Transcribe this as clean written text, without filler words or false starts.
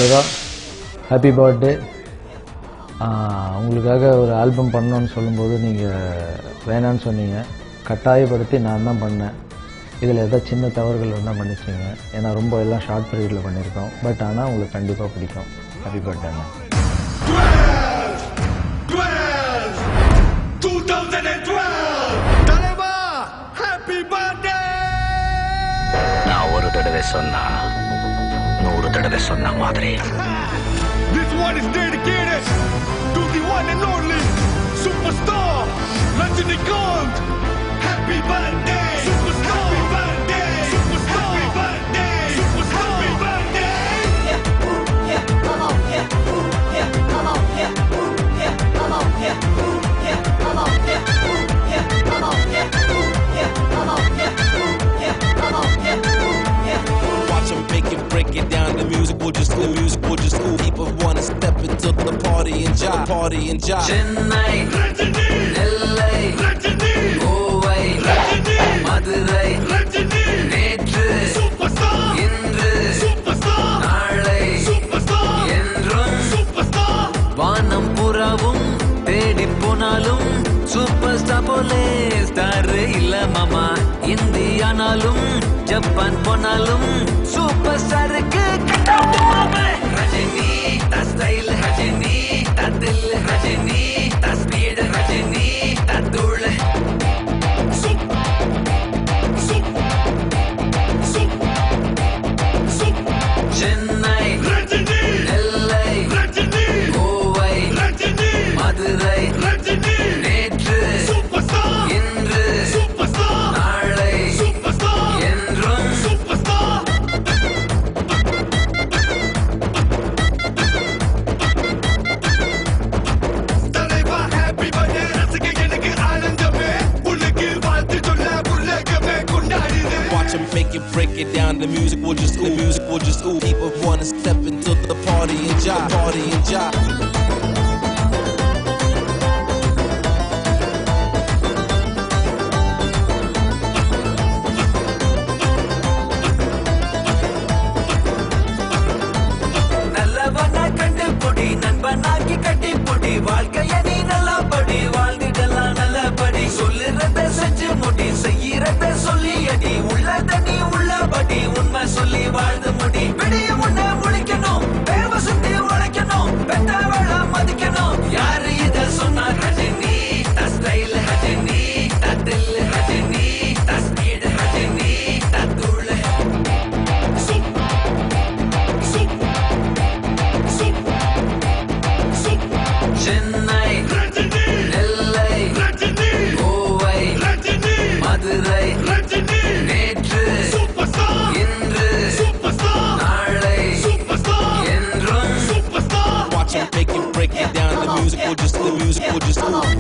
அவ்வளோதான். Happy birthday. உங்களுக்காக ஒரு ஆல்பம் பண்ணணுன்னு சொல்லும்போது நீங்கள் வேணான்னு சொன்னீங்க. கட்டாயப்படுத்தி நான் தான் பண்ணேன். இதில் ஏதாவது சின்ன தவறுகள் இருந்தால் மன்னிச்சிங்க. ஏன்னா ரொம்ப எல்லாம் ஷார்ட் பீரியடில் பண்ணியிருக்கோம். பட் ஆனால் உங்களுக்கு கண்டிப்பாக பிடிக்கும். ஹாப்பி பர்த்டேண்ணா. நான் ஒரு தடவை சொன்னா 100 தடவை சொன்ன மாதிரி. This one is dedicated to the one and only superstar Rajinikanth. Happy birthday, superstar. Happy birthday, superstar. Happy birthday, superstar. Happy birthday. Yeah, come on, yeah, come on, yeah, come on, yeah, come on, yeah, come on, yeah, come on, yeah. Watch them make it, break it down. The music will just school. People wanna step into the party and jive. Chennai, Rajini, Nellai, Rajini, Kovai, Rajini, Madurai, Rajini, நேற்று, superstar, இன்று, superstar, நாளை, superstar, என்றும் superstar. வானம் புறாவும் தேடி போனாலும் super star போலே star இல்ல மாமா. இந்தியானாலும் ஜப்பான் போனாலும் சூப்பர் ஸ்டாருக்கு ரஜினி ஸ்டைல், ரஜினி தில், ரஜினி ஸ்பீட், ரஜினி தூள். சென்னை, Rajini, நெல்லை, Rajini, Kovai, Rajini, Madurai, Rajini, நேற்று, superstar, இன்று, superstar, நாளை, superstar, என்றும் superstar. தலைவா happy birthday ரசிக எனக்கு ஆனந்தமே உனக்கு வாழ்த்து சொல்ல உலகமே கொண்டாடுது. Watch them make it, break it down. The music will just ooh. People wanna step into the party and jive. நல்லவனா கண்டு பொடி, நண்பனாக்கி கட்டி பொடி, வாழ்க்கைய நீ நல்லா படி, வாழ்ந்துடலாம் நல்லபடி. சொல்லுறத செஞ்சு முடி, செய்யறத சொல்லி அடி, உள்ளத நீ உள்ளபடி, உண்மை சொல்லி வாழ்ந்து முடி. விடிய முன்ன முழிக்கணும், தேர்வு சுத்தி உழைக்கணும், பெற்றவள மதிக்கணும். யாரு இத சொன்னா? ரஜினி ஸ்டைல், ரஜினி தில், ரஜினி ஸ்பீட், ரஜினி தூள். சென்னை, Rajini, நெல்லை, Rajini, Kovai, Rajini, Madurai, Rajini, நேற்று, superstar, இன்று, superstar, நாளை, superstar, என்றும் superstar. Watch them make it, break it down. The music will just ooh.